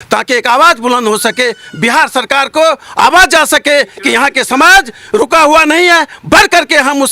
ताकि एक आवाज़ बुलंद हो सके, बिहार सरकार को आवाज़ जा सके कि यहाँ के समाज रुका हुआ नहीं है, बढ़ करके हम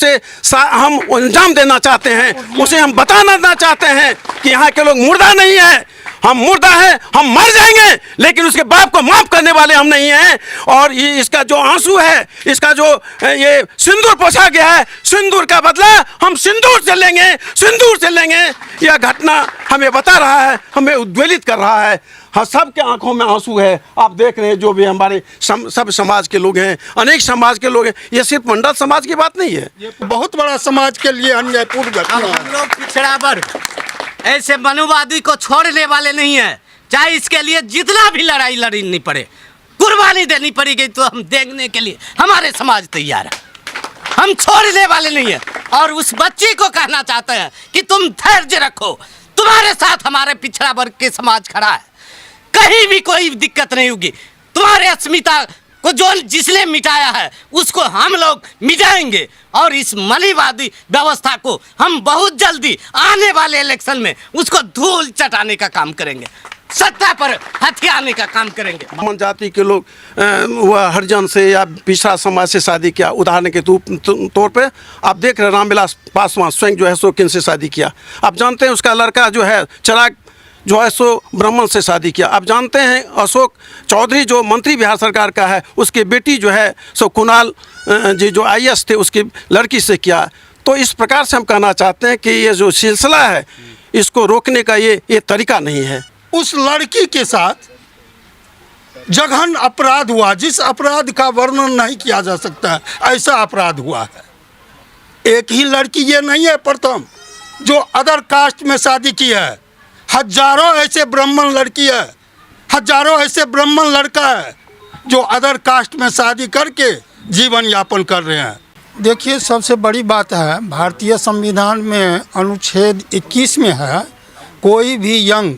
हम अंजाम देना चाहते हैं, उसे हम बताना चाहते हैं कि यहाँ के लोग मुर्दा नहीं है, हम मुर्दा हैं, हम मर जाएंगे, लेकिन उसके बाप को माफ करने वाले हम नहीं हैं। और ये इसका जो आंसू है, इसका जो ये सिंदूर पोछा गया है, सिंदूर का बदला हम सिंदूर से लेंगे, सिंदूर से लेंगे। यह घटना हमें बता रहा है, हमें उद्वेलित कर रहा है। हाँ, सबके आंखों में आंसू है। आप देख रहे हैं जो भी हमारे सब समाज के लोग हैं, अनेक समाज के लोग हैं, ये सिर्फ मंडल समाज की बात नहीं है, ये बहुत बड़ा समाज के लिए अन्यायपूर्ण घटना है। हम लोग पिछड़ा वर्ग ऐसे मनुवादी को छोड़ने वाले नहीं है, चाहे इसके लिए जितना भी लड़ाई लड़नी पड़े, कुर्बानी देनी पड़ेगी, तो हम देखने के लिए हमारे समाज तैयार है, हम छोड़ने वाले नहीं है। और उस बच्ची को कहना चाहते हैं कि तुम धैर्य रखो, तुम्हारे साथ हमारे पिछड़ा वर्ग के समाज खड़ा है, कहीं भी कोई दिक्कत नहीं होगी। तुम्हारे अस्मिता को जो जिसने मिटाया है उसको हम लोग मिटाएंगे, और इस मनीवादी व्यवस्था को हम बहुत जल्दी आने वाले इलेक्शन में उसको धूल चटाने का काम करेंगे, सत्ता पर हथियाने का काम करेंगे। ब्राह्मण जाति के लोग वह हरिजन से या पिछड़ा समाज से शादी किया, उदाहरण के तौर पे आप देख रहे हैं रामविलास पासवान स्वयं जो है सो किन से शादी किया। आप जानते हैं उसका लड़का जो है चिराग जो है सो ब्राह्मण से शादी किया। आप जानते हैं अशोक चौधरी जो मंत्री बिहार सरकार का है, उसकी बेटी जो है सो कुणाल जी जो IAS थे, उसकी लड़की से किया। तो इस प्रकार से हम कहना चाहते हैं कि ये जो सिलसिला है इसको रोकने का ये तरीका नहीं है। उस लड़की के साथ जघन अपराध हुआ, जिस अपराध का वर्णन नहीं किया जा सकता, ऐसा अपराध हुआ है। एक ही लड़की ये नहीं है प्रथम जो अदर कास्ट में शादी की है, हजारों ऐसे ब्राह्मण लड़की है, हजारों ऐसे ब्राह्मण लड़का है जो अदर कास्ट में शादी करके जीवन यापन कर रहे हैं। देखिए, सबसे बड़ी बात है भारतीय संविधान में अनुच्छेद 21 में है, कोई भी यंग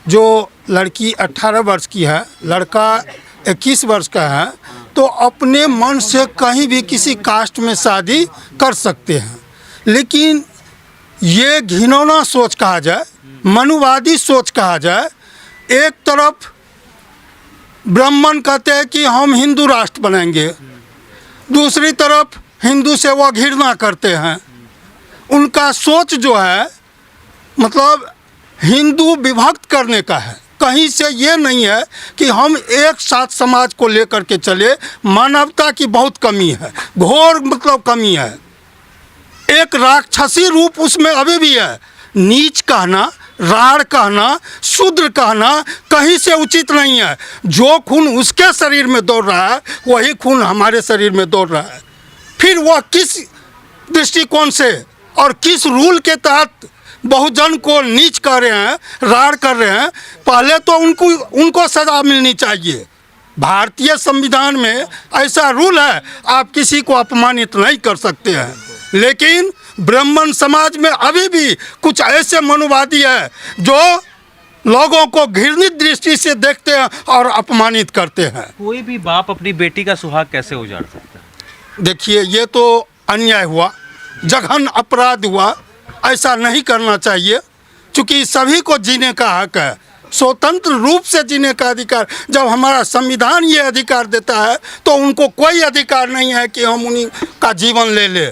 जो लड़की 18 वर्ष की है, लड़का 21 वर्ष का है, तो अपने मन से कहीं भी किसी कास्ट में शादी कर सकते हैं। लेकिन ये घिनौना सोच कहा जाए, मनुवादी सोच कहा जाए, एक तरफ ब्राह्मण कहते हैं कि हम हिंदू राष्ट्र बनाएंगे, दूसरी तरफ हिंदू से वो घृणा करते हैं। उनका सोच जो है मतलब हिंदू विभक्त करने का है, कहीं से ये नहीं है कि हम एक साथ समाज को लेकर के चले। मानवता की बहुत कमी है, घोर मतलब कमी है, एक राक्षसी रूप उसमें अभी भी है। नीच कहना, राड़ कहना, शूद्र कहना कहीं से उचित नहीं है। जो खून उसके शरीर में दौड़ रहा है वही खून हमारे शरीर में दौड़ रहा है। फिर वह किस दृष्टिकोण से और किस रूल के तहत बहुजन को नीच कर रहे हैं, राड़ कर रहे हैं, पहले तो उनको सजा मिलनी चाहिए। भारतीय संविधान में ऐसा रूल है, आप किसी को अपमानित नहीं कर सकते हैं। लेकिन ब्राह्मण समाज में अभी भी कुछ ऐसे मनुवादी है जो लोगों को घृणित दृष्टि से देखते हैं और अपमानित करते हैं। कोई भी बाप अपनी बेटी का सुहाग कैसे उजाड़ सकता है? देखिए, ये तो अन्याय हुआ, जघन अपराध हुआ, ऐसा नहीं करना चाहिए। क्योंकि सभी को जीने का हक है, स्वतंत्र रूप से जीने का अधिकार। जब हमारा संविधान ये अधिकार देता है तो उनको कोई अधिकार नहीं है कि हम उन्हीं का जीवन ले ले।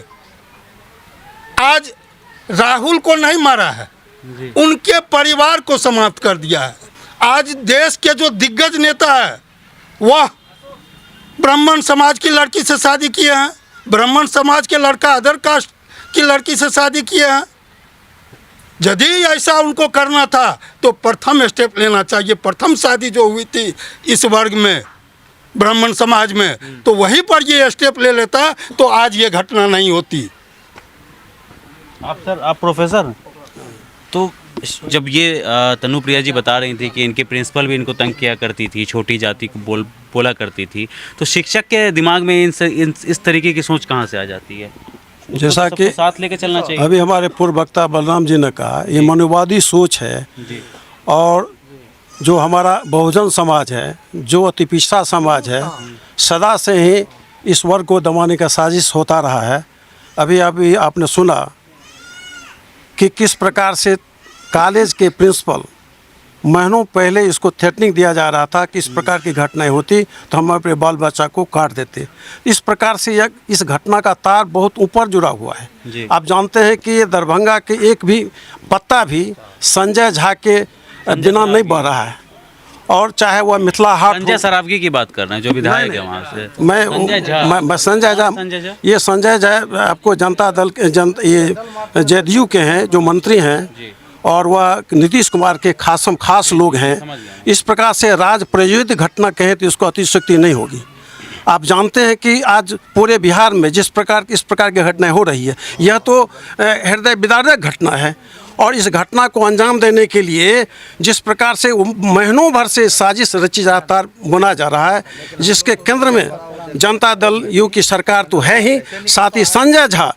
आज राहुल को नहीं मारा है, उनके परिवार को समाप्त कर दिया है। आज देश के जो दिग्गज नेता है वह ब्राह्मण समाज की लड़की से शादी किए हैं, ब्राह्मण समाज के लड़का अदर कास्ट की लड़की से शादी किए हैं। यदि ऐसा उनको करना था तो प्रथम स्टेप लेना चाहिए। प्रथम शादी जो हुई थी इस वर्ग में, ब्राह्मण समाज में, तो वहीं पर ये स्टेप ले लेता तो आज ये घटना नहीं होती। आप प्रोफेसर, तो जब ये तनुप्रिया जी बता रही थी कि इनके प्रिंसिपल भी इनको तंग किया करती थी, छोटी जाति को बोला करती थी, तो शिक्षक के दिमाग में इस तरीके की सोच कहाँ से आ जाती है? जैसा कि साथ लेके चलना चाहिए। अभी हमारे पूर्व वक्ता बलराम जी ने कहा, ये मनुवादी सोच है जी। और जो हमारा बहुजन समाज है, जो अति पिछड़ा समाज है, सदा से ही इस वर्ग को दबाने का साजिश होता रहा है। अभी आपने सुना कि किस प्रकार से कॉलेज के प्रिंसिपल महीनों पहले इसको थ्रेटनिंग दिया जा रहा था कि इस प्रकार की घटनाएं होती तो हम अपने बाल बच्चा को काट देते। इस प्रकार से इस घटना का तार बहुत ऊपर जुड़ा हुआ है। आप जानते हैं कि ये दरभंगा के एक भी पत्ता भी संजय झा के बिना नहीं बह रहा है, और चाहे वह मिथिला हाट संजय सरावगी की बात कर रहे हैं जो विधायक है वहाँ से। मैं संजय झा, ये संजय झा आपको जनता दल के ये जेडीयू के हैं जो मंत्री हैं, और वह नीतीश कुमार के खास लोग हैं। इस प्रकार से राज प्रेरित घटना कहें तो इसको अतिशयोक्ति नहीं होगी। आप जानते हैं कि आज पूरे बिहार में इस प्रकार की घटनाएं हो रही है, यह तो हृदय विदारक घटना है। और इस घटना को अंजाम देने के लिए जिस प्रकार से महीनों भर से साजिश रची जाता बुना जा रहा है, जिसके केंद्र में जनता दल यू की सरकार तो है ही, साथ ही संजय झा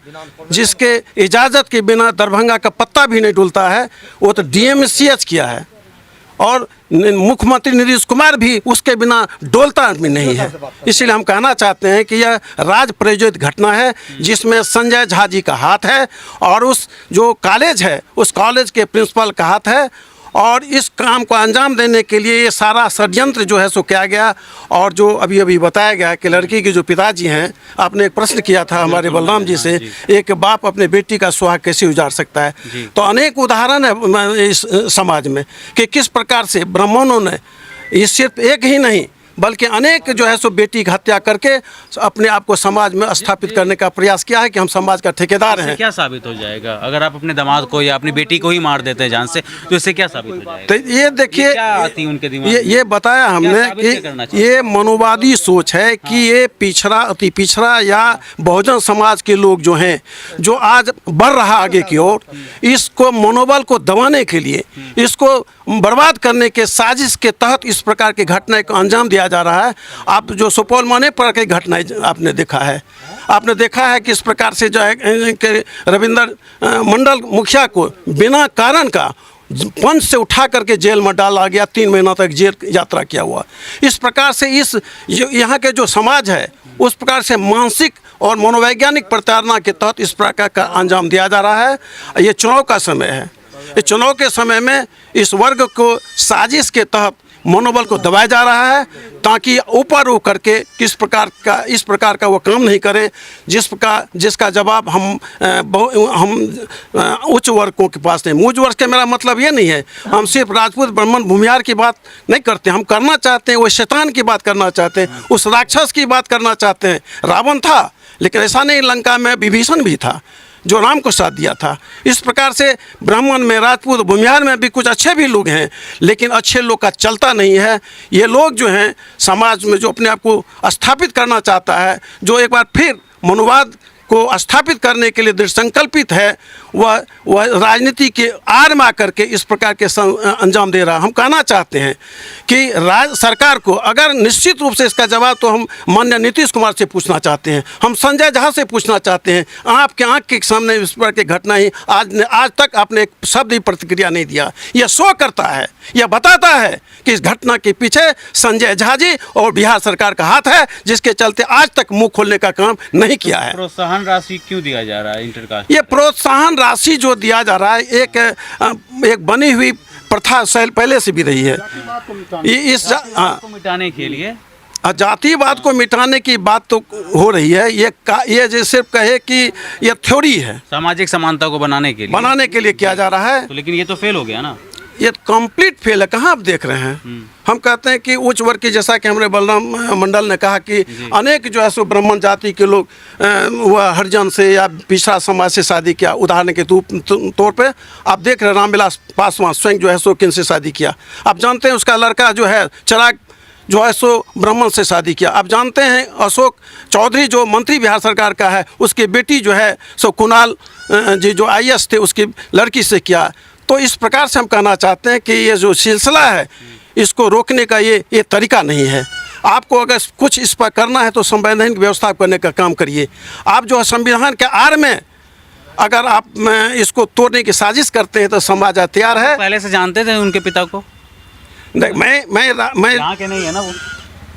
जिसके इजाज़त के बिना दरभंगा का पत्ता भी नहीं डुलता है, वो तो डीएमसीएच किया है, और मुख्यमंत्री नीतीश कुमार भी उसके बिना डोलता भी नहीं है। इसलिए हम कहना चाहते हैं कि यह राज प्रेरित घटना है जिसमें संजय झा जी का हाथ है, और उस जो कॉलेज है उस कॉलेज के प्रिंसिपल का हाथ है, और इस काम को अंजाम देने के लिए ये सारा षड्यंत्र जो है सो किया गया। और जो अभी बताया गया कि लड़की के जो पिताजी हैं, आपने एक प्रश्न किया था हमारे बलराम जी से, एक बाप अपने बेटी का सुहाग कैसे उजाड़ सकता है, तो अनेक उदाहरण है इस समाज में कि किस प्रकार से ब्राह्मणों ने, ये सिर्फ एक ही नहीं बल्कि अनेक जो है सो बेटी की हत्या करके अपने आप को समाज में स्थापित करने का प्रयास किया है कि हम समाज का ठेकेदार हैं। क्या साबित हो जाएगा अगर आप अपने दामाद को या अपनी बेटी को ही मार देते हैं जान से, तो इससे क्या साबित हो जाएगा? तो ये देखिए, क्या आती उनके दिमाग में? ये बताया हमने कि ये मनोवादी सोच है कि ये पिछड़ा, अति पिछड़ा या बहुजन समाज के लोग जो हैं, जो आज बढ़ रहा आगे की ओर, इसको मनोबल को दबाने के लिए, इसको बर्बाद करने के साजिश के तहत इस प्रकार की घटनाएं को अंजाम दिया जा रहा है। आप जो सुपौल में अनेक प्रकार की घटनाएं आपने देखा है, आपने देखा है कि इस प्रकार से जो है कि रविंद्र मंडल मुखिया को बिना कारण का पंच से उठा करके जेल में डाला गया, 3 महीना तक जेल यात्रा किया हुआ। इस प्रकार से इस यहाँ के जो समाज है उस प्रकार से मानसिक और मनोवैज्ञानिक प्रताड़ना के तहत इस प्रकार का अंजाम दिया जा रहा है। ये चुनाव का समय है, इस चुनाव के समय में इस वर्ग को साजिश के तहत मनोबल को दबाया जा रहा है ताकि ऊपर हो करके इस प्रकार का वो काम नहीं करें जिसका जवाब हम उच्च वर्गों के पास नहीं। उच्च वर्ग के मेरा मतलब ये नहीं है हम सिर्फ राजपूत ब्राह्मण भूमिहार की बात नहीं करते, हम करना चाहते हैं वो शैतान की बात करना चाहते हैं, उस राक्षस की बात करना चाहते हैं। रावण था लेकिन ऐसा नहीं, लंका में विभीषण भी था जो राम को साथ दिया था। इस प्रकार से ब्राह्मण में, राजपूत, भूमिहार में भी कुछ अच्छे भी लोग हैं, लेकिन अच्छे लोग का चलता नहीं है। ये लोग जो हैं समाज में जो अपने आप को स्थापित करना चाहता है, जो एक बार फिर मनोवाद को स्थापित करने के लिए दृढ़ संकल्पित है, वह राजनीति के आड़ में आकर के इस प्रकार के अंजाम दे रहा। हम कहना चाहते हैं कि सरकार को अगर निश्चित रूप से इसका जवाब तो हम माननीय नीतीश कुमार से पूछना चाहते हैं, हम संजय झा से पूछना चाहते हैं। आपके आँख के सामने इस प्रकार की घटना ही आज तक आपने एक शब्द ही प्रतिक्रिया नहीं दिया। यह शो करता है, यह बताता है कि इस घटना के पीछे संजय झा जी और बिहार सरकार का हाथ है, जिसके चलते आज तक मुंह खोलने का काम नहीं किया है। प्रोत्साहन राशि क्यों दिया जा रहा है इंटरकास्ट? ये प्रोत्साहन राशि जो दिया जा रहा है एक बनी हुई प्रथा पहले से भी रही है। इस को मिटाने के लिए, जातिवाद को मिटाने की बात तो हो रही है। ये जो सिर्फ कहे कि ये थ्योरी है, सामाजिक समानता को बनाने के लिए किया जा रहा है। तो लेकिन ये तो फेल हो गया ना, ये कंप्लीट फेल है। कहाँ आप देख रहे हैं? हम कहते हैं कि उच्च वर्ग की, जैसा कि हमारे बलराम मंडल ने कहा कि अनेक जो है सो ब्राह्मण जाति के लोग वह हरिजन से या पिछड़ा समाज से शादी किया। उदाहरण के तौर पे आप देख रहे हैं रामविलास पासवान स्वयं जो है सो किन से शादी किया। आप जानते हैं उसका लड़का जो है चिराग जो है सो ब्राह्मण से शादी किया। आप जानते हैं अशोक चौधरी जो मंत्री बिहार सरकार का है, उसकी बेटी जो है सो कुणाल जी जो IAS थे उसकी लड़की से किया। तो इस प्रकार से हम कहना चाहते हैं कि ये जो सिलसिला है इसको रोकने का ये तरीका नहीं है। आपको अगर कुछ इस पर करना है तो संवैधानिक व्यवस्था करने का काम करिए। आप जो संविधान के आड़ में अगर आप इसको तोड़ने की साजिश करते हैं तो समाज तैयार है। पहले से जानते थे उनके पिता को? मैं यहाँ के नहीं है ना, वो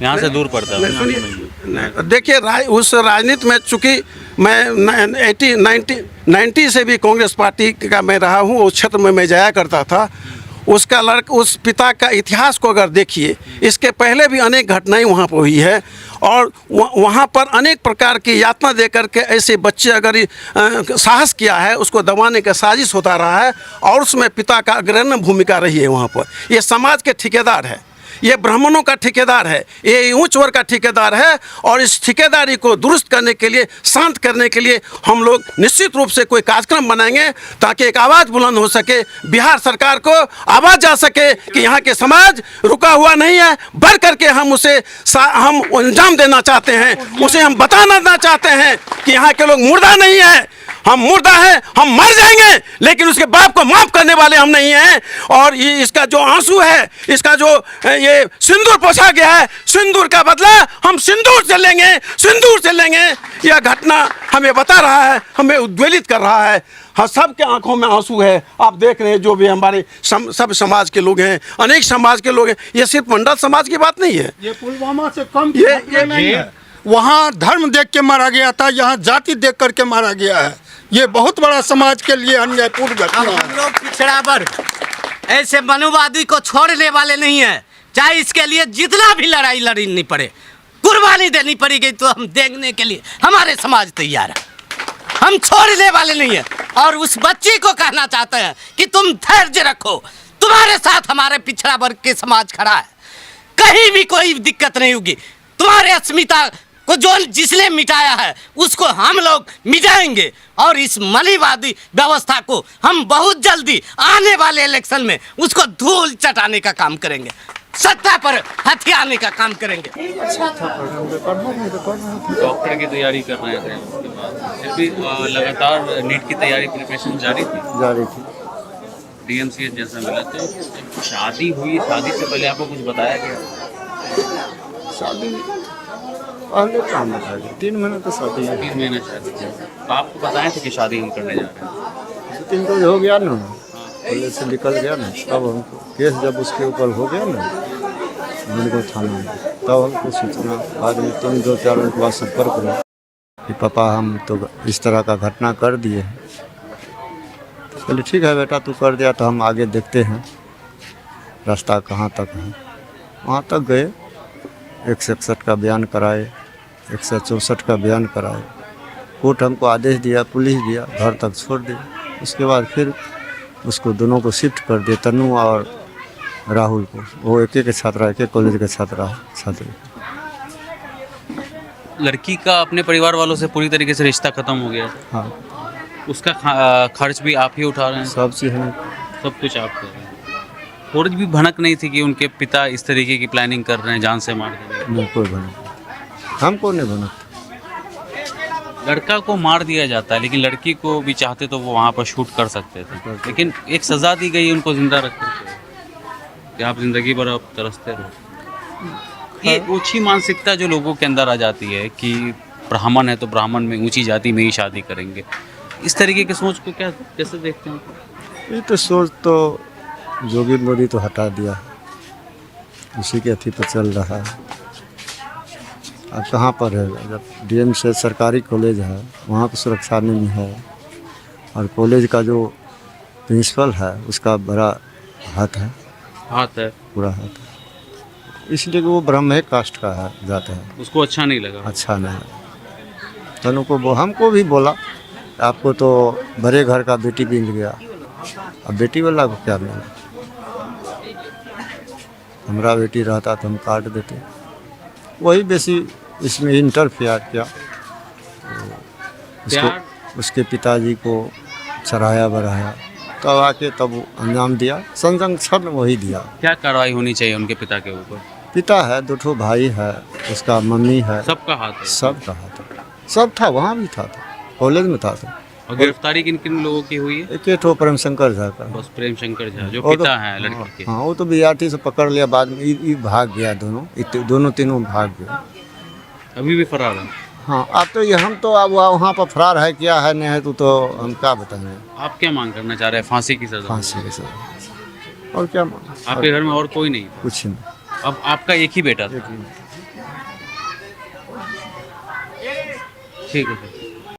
यहाँ से दूर पड़ता है। देखिए उस राजनीति में चूँकि मैं 90 से भी कांग्रेस पार्टी का मैं रहा हूँ, उस क्षेत्र में मैं जाया करता था। उस पिता का इतिहास को अगर देखिए, इसके पहले भी अनेक घटनाएं वहाँ पर हुई है और वहाँ पर अनेक प्रकार की यातना दे करके ऐसे बच्चे अगर साहस किया है, उसको दबाने का साजिश होता रहा है और उसमें पिता का अग्रणी भूमिका रही है। वहाँ पर ये समाज के ठेकेदार है, ये ब्राह्मणों का ठेकेदार है, ये उच्च वर्ग का ठेकेदार है और इस ठेकेदारी को दुरुस्त करने के लिए, शांत करने के लिए हम लोग निश्चित रूप से कोई कार्यक्रम बनाएंगे ताकि एक आवाज़ बुलंद हो सके, बिहार सरकार को आवाज़ जा सके कि यहाँ के समाज रुका हुआ नहीं है, बढ़ करके हम उसे हम अंजाम देना चाहते हैं, उसे हम बताना चाहते हैं कि यहाँ के लोग मुर्दा नहीं है, हम मुर्दा हैं, हम मर जाएंगे, लेकिन उसके बाप को माफ करने वाले हम नहीं हैं। और ये इसका जो आंसू है, इसका जो ये सिंदूर पोछा गया है, सिंदूर का बदला हम सिंदूर से लेंगे, सिंदूर से लेंगे। यह घटना हमें बता रहा है, हमें उद्वेलित कर रहा है। हाँ, सबके आंखों में आंसू है। आप देख रहे हैं जो भी हमारे सब समाज के लोग हैं, अनेक समाज के लोग हैं, ये सिर्फ मंडल समाज की बात नहीं है। ये पुलवामा से कम ये नहीं है। वहाँ धर्म देख के मारा गया था, यहाँ जाति देख करके मारा गया है। ये बहुत बड़ा समाज के लिए अन्यायपूर्ण घटना है। हम लोग पिछड़ा वर्ग ऐसे मनुवादी को छोड़ने वाले नहीं है, चाहे इसके लिए जितना भी लड़ाई लड़नी पड़े, कुर्बानी देनी पड़ेगी, तो हम देखने के लिए हमारे समाज तैयार है, हम छोड़ने वाले नहीं है। और उस बच्ची को कहना चाहते हैं कि तुम धैर्य रखो, तुम्हारे साथ हमारे पिछड़ा वर्ग के समाज खड़ा है, कहीं भी कोई दिक्कत नहीं होगी। तुम्हारे अस्मिता को जो जिसने मिटाया है उसको हम लोग मिटाएंगे और इस मनीवादी व्यवस्था को हम बहुत जल्दी आने वाले इलेक्शन में उसको धूल चटाने का काम करेंगे, सत्ता पर हथियाने का काम करेंगे। डॉक्टर की तैयारी कर रहे थे, उसके बाद फिर भी लगातार नीट की तैयारी प्रिपरेशन जारी थी। डीएमसीएच जैसा मिला, तो शादी हुई, शादी से पहले आपको कुछ बताया गया? शादी पहले काम बताया, 3 महीने तो शादी है। 3 महीने शादी थी, तो आपको बताया था कि शादी हम करने जा रहे हैं? 2-3 रोज हो गया ना, पहले से निकल गया ना, तब हमको केस जब उसके ऊपर हो गया ना, उनको थाना में, तब हमको सूचना बाद में 3-4 दिन के बाद संपर्क हुआ कि पापा हम तो इस तरह का घटना कर दिए हैं। तो बोले ठीक है बेटा, तू कर दिया तो हम आगे देखते हैं रास्ता कहाँ तक है। वहाँ तक गए, 161 का बयान कराए, 164 का बयान कराए, कोर्ट हमको आदेश दिया, पुलिस दिया, घर तक छोड़ दिया। उसके बाद फिर उसको दोनों को शिफ्ट कर दिए, तनु और राहुल को, वो एक छात्रा, एक कॉलेज के छात्र। लड़की का अपने परिवार वालों से पूरी तरीके से रिश्ता खत्म हो गया। हाँ, उसका खर्च भी आप ही उठा रहे हैं? सब चीज़ है, सब कुछ आप कर रहे हैं। थोड़ी भी भनक नहीं थी कि उनके पिता इस तरीके की प्लानिंग कर रहे हैं, जान से मार देंगे? नहीं, कोई भनक, हमको नहीं भनक। लड़का को मार दिया जाता है, लेकिन लड़की को भी चाहते तो वो वहाँ पर शूट कर सकते थे, लेकिन एक सज़ा दी गई उनको जिंदा रख करके कि आप जिंदगी भर आप तरसते रहो। ये ऊंची मानसिकता जो लोगों के अंदर आ जाती है कि ब्राह्मण है तो ब्राह्मण में, ऊंची जाति में ही शादी करेंगे, इस तरीके की सोच को क्या कैसे देखते हैं? ये तो सोच तो जोगी मोदी तो हटा दिया, उसी के अथी पर चल रहा है। अब कहाँ पर है? जब डीएम से सरकारी कॉलेज है, वहाँ पर सुरक्षा नहीं है, और कॉलेज का जो प्रिंसिपल है उसका बड़ा हाथ है, पूरा हाथ है, इसलिए कि वो ब्राह्मण कास्ट का है, जाता है, उसको अच्छा नहीं लगा। अच्छा नहीं लगा। तनु को हमको भी बोला आपको तो बड़े घर का बेटी मिल गया, अब बेटी वाला को क्या मिला? हमारा बेटी रहता तो हम काट देते। वही बेसी इसमें इंटरफेयर किया, तो उसके पिताजी को चढ़ाया बढ़ाया, तब आके तब अंजाम दिया, संरक्षण वही दिया। क्या कार्रवाई होनी चाहिए उनके पिता के ऊपर? पिता है, 2 भाई है, उसका मम्मी है, सबका हाथ है? सबका हाथ है, सब था, वहाँ भी था, कॉलेज में था। और गिरफ्तारी किन किन लोगों की हुई है? एक ठो प्रेम शंकर झा का, बस प्रेम शंकर झा जो वो तो- पिता हैं लड़की के। हाँ, वो तो बीआरटी से पकड़ लिया, बाद में ये भाग गया, दोनों तीनों भाग गए। अभी भी फरार है? हाँ, अब तो ये हम तो अब वहाँ पर फरार है, क्या है नहीं है, तो हम क्या बताएंगे। आप क्या मांग करना चाह रहे हैं? फांसी की सजा? फांसी के साथ और क्या मांगे? आपके घर में और कोई नहीं? कुछ नहीं, अब आपका एक ही बेटा था? ठीक है।